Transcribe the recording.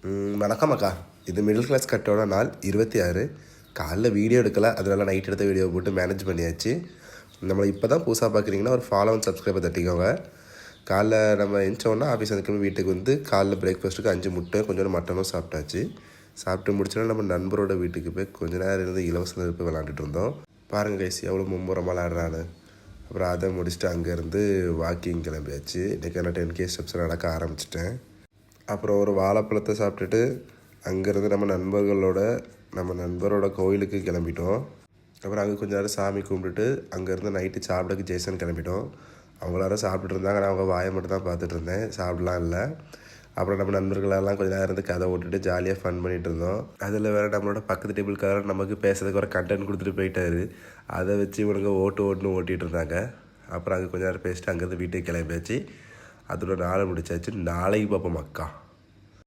வணக்கம் அக்கா. இது மிடில் கிளாஸ் கட்டோட நாள் 26. காலைல வீடியோ எடுக்கலை, அதனால நைட் எடுத்த வீடியோ போட்டு மேனேஜ் பண்ணியாச்சு. நம்மளை இப்போ தான் புதுசாக பார்க்குறீங்கன்னா ஒரு ஃபாலோ அண்ட் சப்ஸ்கிரைபர் தட்டிக்கோங்க. காலைல நம்ம எந்திச்சோன்னா ஆஃபீஸ் வந்துக்கு வீட்டுக்கு வந்து காலைல பிரேக்ஃபாஸ்ட்டுக்கு 5 முட்டை கொஞ்சம் மட்டனும் சாப்பிட்டாச்சு. சாப்பிட்டு முடிச்சோன்னா நம்ம நண்பரோட வீட்டுக்கு போய் கொஞ்ச நேரம் இருந்து இலவச நெருப்பு விளாண்டுட்டு இருந்தோம். பாருங்கள் கைஸ் எவ்வளோ மும்முரமாக விளாடுறான்னு. அப்புறம் அதை முடிச்சுட்டு அங்கேருந்து வாக்கிங் கிளம்பியாச்சு. இன்றைக்கி நான் 10K ஸ்டெப்ஸ் நடக்க ஆரம்பிச்சிட்டேன். அப்புறம் ஒரு வாழைப்பழத்தை சாப்பிட்டுட்டு அங்கேருந்து நம்ம நண்பரோட கோயிலுக்கு கிளம்பிட்டோம். அப்புறம் அங்கே கொஞ்சம் நேரம் சாமி கும்பிட்டுட்டு அங்கேருந்து நைட்டு சாப்பிடக்கு ஜேசன் கிளம்பிட்டோம். அவங்களாரும் சாப்பிட்டுட்டு இருந்தாங்க, நான் அவங்க வாயை மட்டும் தான் பார்த்துட்டு இருந்தேன், சாப்பிடலாம் இல்லை. அப்புறம் நம்ம நண்பர்களெல்லாம் கொஞ்சம் நேரம் இருந்து கதை ஓட்டுட்டு ஜாலியாக ஃபன் பண்ணிகிட்டு இருந்தோம். அதில் வேறு நம்மளோட பக்கத்து டேபிள்காரர் நமக்கு பேசுறதுக்கு ஒரு கண்டென்ட் கொடுத்துட்டு போயிட்டாரு. அதை வச்சு இவனுங்க ஓட்டிகிட்டு இருந்தாங்க. அப்புறம் அங்கே கொஞ்சம் நேரம் பேசிட்டு அங்கேருந்து வீட்டுக்கு கிளம்பியாச்சு. அதோட நாளை முடிச்சாச்சு. நாளைக்கு பார்ப்போம் அக்கா.